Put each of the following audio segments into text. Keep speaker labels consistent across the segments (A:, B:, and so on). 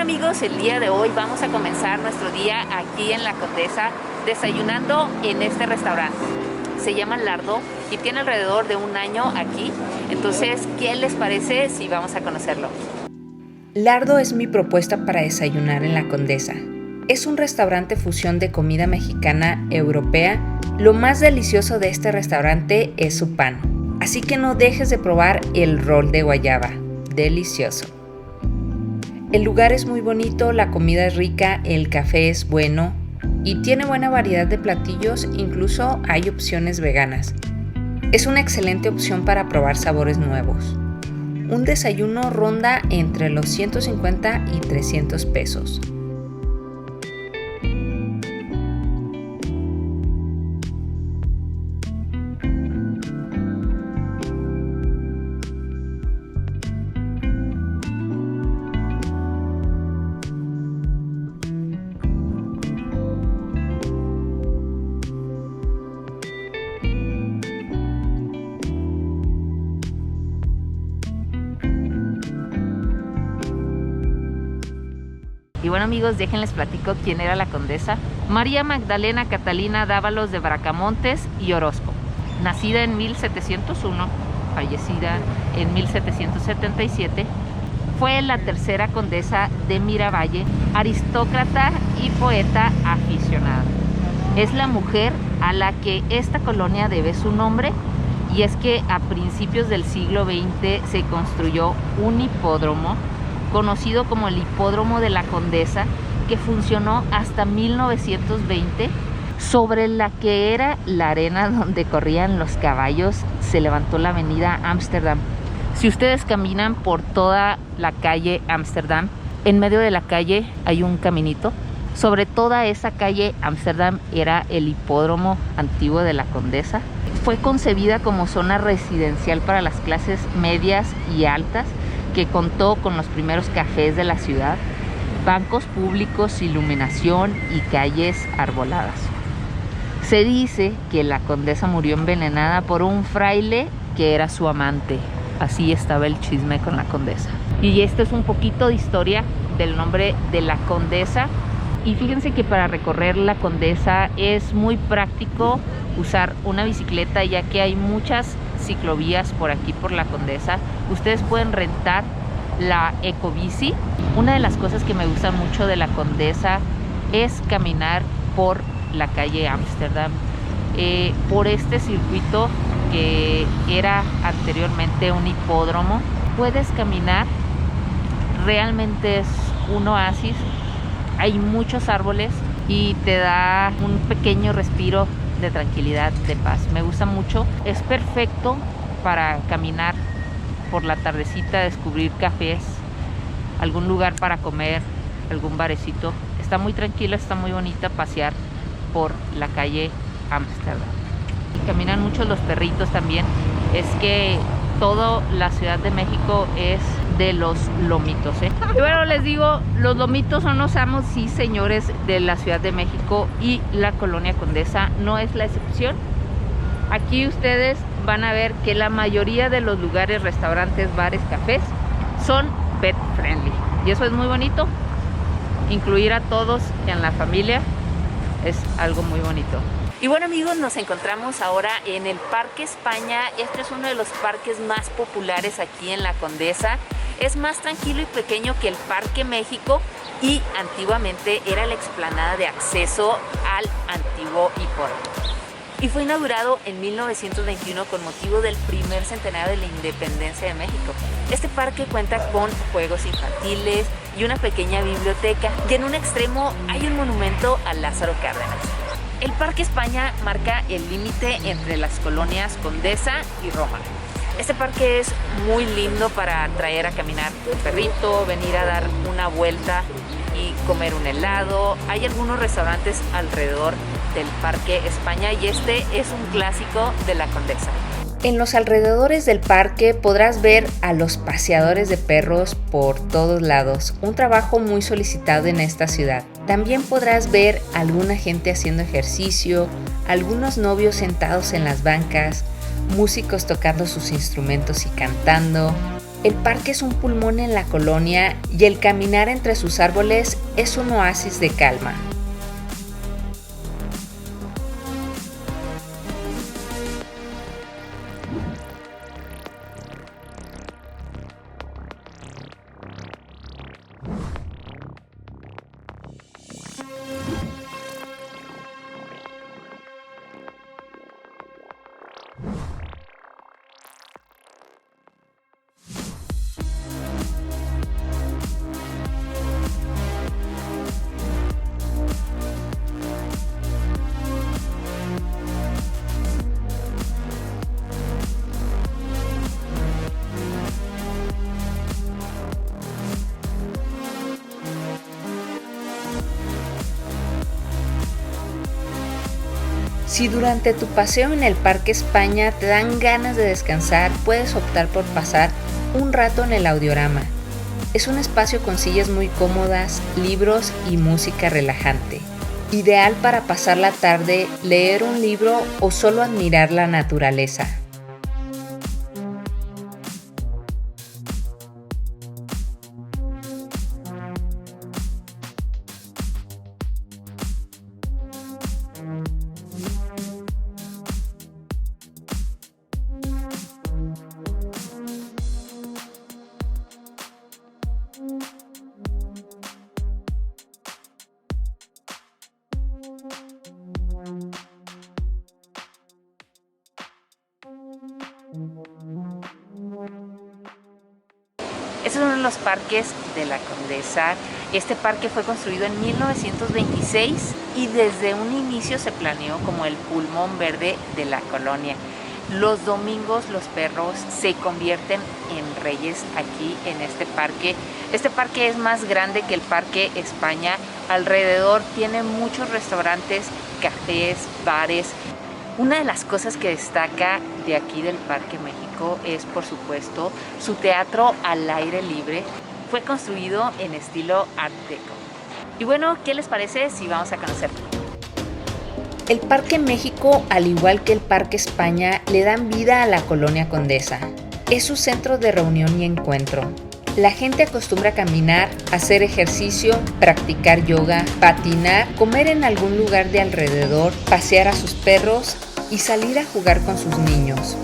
A: amigos, el día de hoy vamos a comenzar nuestro día aquí en La Condesa desayunando en este restaurante. Se llama Lardo y tiene alrededor de un año aquí. Entonces, ¿qué les parece si vamos a conocerlo?
B: Lardo es mi propuesta para desayunar en La Condesa. Es un restaurante fusión de comida mexicana europea. Lo más delicioso de este restaurante es su pan. Así que no dejes de probar el rol de guayaba. Delicioso. El lugar es muy bonito, la comida es rica, el café es bueno y tiene buena variedad de platillos, incluso hay opciones veganas. Es una excelente opción para probar sabores nuevos. Un desayuno ronda entre los 150 y 300 pesos.
A: Y bueno amigos, déjenles platico quién era la condesa. María Magdalena Catalina Dávalos de Bracamontes y Orozco, nacida en 1701, fallecida en 1777, fue la tercera condesa de Miravalle, aristócrata y poeta aficionada. Es la mujer a la que esta colonia debe su nombre, y es que a principios del siglo XX se construyó un hipódromo conocido como el Hipódromo de la Condesa, que funcionó hasta 1920. Sobre la que era la arena donde corrían los caballos se levantó la avenida Ámsterdam. Si ustedes caminan por toda la calle Ámsterdam, en medio de la calle hay un caminito. Sobre toda esa calle Ámsterdam era el hipódromo antiguo de la Condesa. Fue concebida como zona residencial para las clases medias y altas, que contó con los primeros cafés de la ciudad, bancos públicos, iluminación y calles arboladas. Se dice que la condesa murió envenenada por un fraile que era su amante. Así estaba el chisme con la condesa. Y esto es un poquito de historia del nombre de la condesa. Y fíjense que para recorrer la Condesa es muy práctico usar una bicicleta, ya que hay muchas ciclovías por aquí por la Condesa. Ustedes pueden rentar la ecobici. Una de las cosas que me gusta mucho de la Condesa es caminar por la calle Ámsterdam, por este circuito que era anteriormente un hipódromo. Puedes caminar, realmente es un oasis. Hay muchos árboles y te da un pequeño respiro de tranquilidad, de paz. Me gusta mucho. Es perfecto para caminar por la tardecita, descubrir cafés, algún lugar para comer, algún barecito. Está muy tranquila, está muy bonita pasear por la calle Ámsterdam. Caminan mucho los perritos también. Es que toda la Ciudad de México es de los lomitos, Y bueno, les digo, los lomitos son los amos y señores de la Ciudad de México, y la colonia Condesa no es la excepción. Aquí ustedes van a ver que la mayoría de los lugares, restaurantes, bares, cafés son pet friendly, y eso es muy bonito. Incluir a todos en la familia es algo muy bonito. Y bueno amigos, nos encontramos ahora en el Parque España. Este es uno de los parques más populares aquí en La Condesa. Es más tranquilo y pequeño que el Parque México, y antiguamente era la explanada de acceso al antiguo hipódromo. Y fue inaugurado en 1921 con motivo del primer centenario de la independencia de México. Este parque cuenta con juegos infantiles y una pequeña biblioteca, y en un extremo hay un monumento a Lázaro Cárdenas. El Parque España marca el límite entre las colonias Condesa y Roma. Este parque es muy lindo para traer a caminar un perrito, venir a dar una vuelta y comer un helado. Hay algunos restaurantes alrededor del Parque España, y este es un clásico de la Condesa.
B: En los alrededores del parque podrás ver a los paseadores de perros por todos lados, un trabajo muy solicitado en esta ciudad. También podrás ver a alguna gente haciendo ejercicio, algunos novios sentados en las bancas, músicos tocando sus instrumentos y cantando, El parque es un pulmón en la colonia y el caminar entre sus árboles es un oasis de calma. Si durante tu paseo en el Parque España te dan ganas de descansar, puedes optar por pasar un rato en el Audiorama. Es un espacio con sillas muy cómodas, libros y música relajante. Ideal para pasar la tarde, leer un libro o solo admirar la naturaleza.
A: Este es uno de los parques de la Condesa. Este parque fue construido en 1926 y desde un inicio se planeó como el pulmón verde de la colonia. Los domingos los perros se convierten en reyes aquí en este parque. Este parque es más grande que el Parque España. Alrededor tiene muchos restaurantes, cafés, bares. Una de las cosas que destaca de aquí del Parque México es, por supuesto, su teatro al aire libre. Fue construido en estilo Art Deco. Y bueno, ¿qué les parece si vamos a conocerlo?
B: El Parque México, al igual que el Parque España, le dan vida a la Colonia Condesa. Es su centro de reunión y encuentro. La gente acostumbra a caminar, hacer ejercicio, practicar yoga, patinar, comer en algún lugar de alrededor, pasear a sus perros y salir a jugar con sus niños.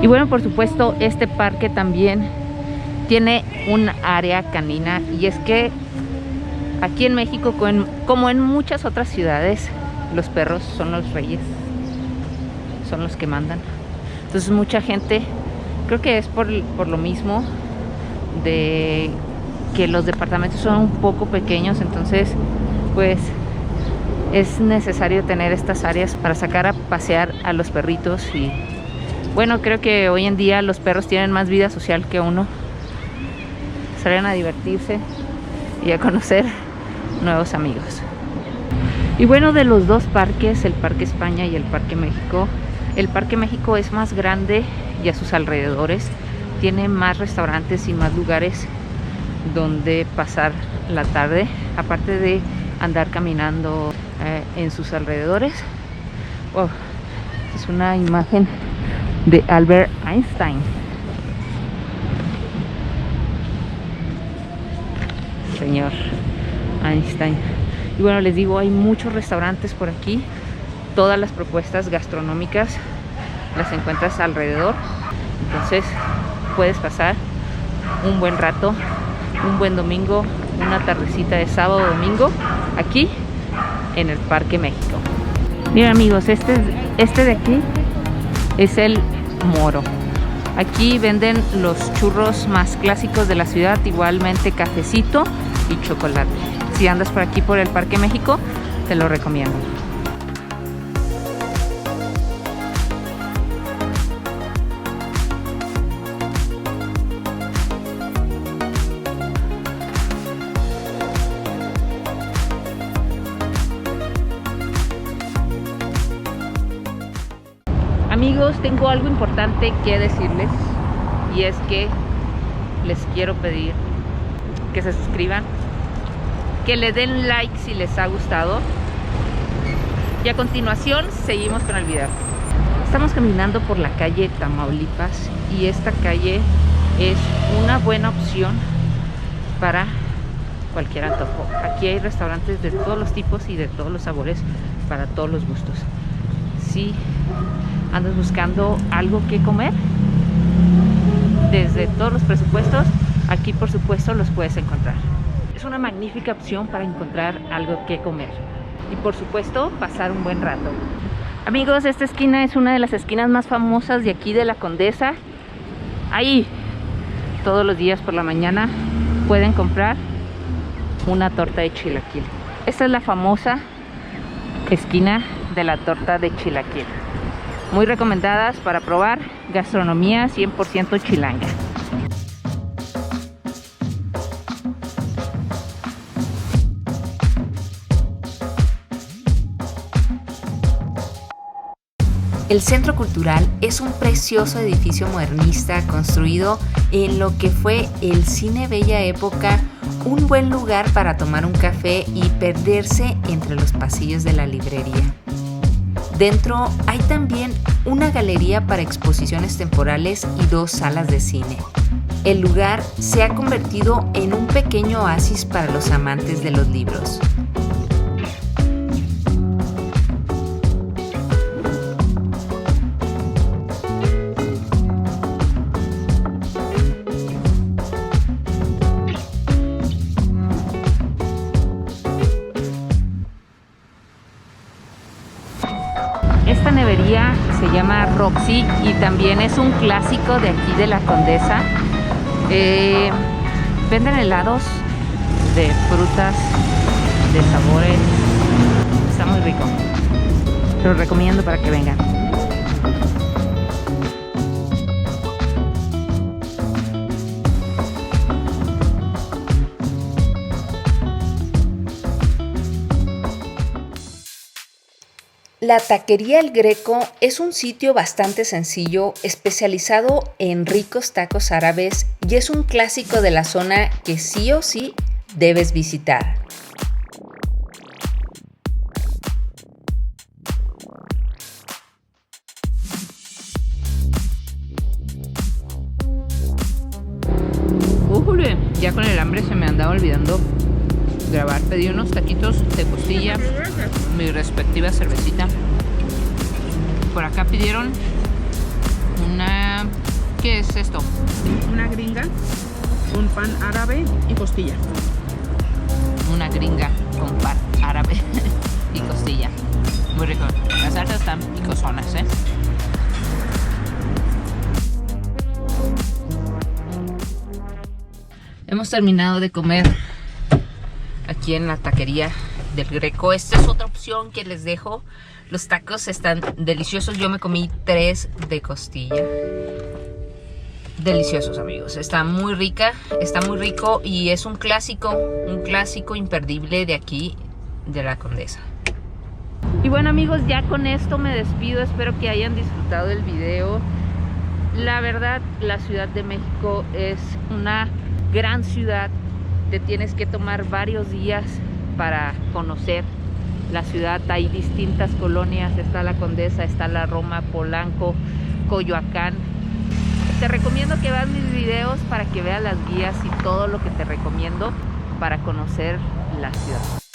A: Y bueno, por supuesto, este parque también tiene un área canina, y es que aquí en México, como en muchas otras ciudades, los perros son los reyes, son los que mandan. Entonces mucha gente, creo que es por lo mismo de que los departamentos son un poco pequeños, entonces pues es necesario tener estas áreas para sacar a pasear a los perritos. Y bueno, creo que hoy en día los perros tienen más vida social que uno. Salen a divertirse y a conocer nuevos amigos. Y bueno, de los dos parques, el Parque España y el Parque México, el Parque México es más grande y a sus alrededores tiene más restaurantes y más lugares donde pasar la tarde, aparte de andar caminando en sus alrededores. Wow, es una imagen de Albert Einstein. Señor Einstein. Y bueno, les digo, hay muchos restaurantes por aquí. Todas las propuestas gastronómicas las encuentras alrededor. Entonces puedes pasar un buen rato, un buen domingo, una tardecita de sábado o domingo aquí en el Parque México. Miren amigos, este de aquí es el Moro. Aquí venden los churros más clásicos de la ciudad, igualmente cafecito y chocolate. Si andas por aquí por el Parque México, te lo recomiendo. Amigos, tengo algo importante que decirles, y es que les quiero pedir que se suscriban, que le den like si les ha gustado, y a continuación seguimos con el video. Estamos caminando por la calle Tamaulipas y esta calle es una buena opción para cualquier antojo. Aquí hay restaurantes de todos los tipos y de todos los sabores para todos los gustos. Si andas buscando algo que comer, desde todos los presupuestos, aquí por supuesto los puedes encontrar. Es una magnífica opción para encontrar algo que comer y por supuesto pasar un buen rato. Amigos, esta esquina es una de las esquinas más famosas de aquí de la Condesa. Ahí todos los días por la mañana pueden comprar una torta de chilaquil. Esta es la famosa esquina de la torta de chilaquil. Muy recomendadas para probar gastronomía 100% chilanga.
B: El Centro Cultural es un precioso edificio modernista construido en lo que fue el cine Bella Época, un buen lugar para tomar un café y perderse entre los pasillos de la librería. Dentro hay también una galería para exposiciones temporales y 2 salas de cine. El lugar se ha convertido en un pequeño oasis para los amantes de los libros.
A: Esta nevería se llama Roxy y también es un clásico de aquí de la Condesa. Venden helados de frutas, de sabores. Está muy rico. Lo recomiendo para que vengan.
B: La Taquería El Greco es un sitio bastante sencillo, especializado en ricos tacos árabes y es un clásico de la zona que sí o sí debes visitar.
A: Ya con el hambre se me andaba olvidando grabar. Pedí unos taquitos de costilla, mi respectiva cervecita. Por acá pidieron una... ¿qué es esto?
C: Una gringa, un pan árabe y costilla.
A: Una gringa con pan árabe y costilla. Muy rico. Las salsas están picosonas, ¿eh? Hemos terminado de comer aquí en la Taquería del Greco. Esta es otra opción que les dejo. Los tacos están deliciosos. Yo me comí 3 de costilla. Deliciosos, amigos. Está muy rica, está muy rico y es un clásico imperdible de aquí de la Condesa. Y bueno, amigos, ya con esto me despido. Espero que hayan disfrutado del video. La verdad, la Ciudad de México es una gran ciudad te tienes que tomar varios días para conocer la ciudad. Hay distintas colonias, está la Condesa, está la Roma, Polanco, Coyoacán. Te recomiendo que veas mis videos para que veas las guías y todo lo que te recomiendo para conocer la ciudad.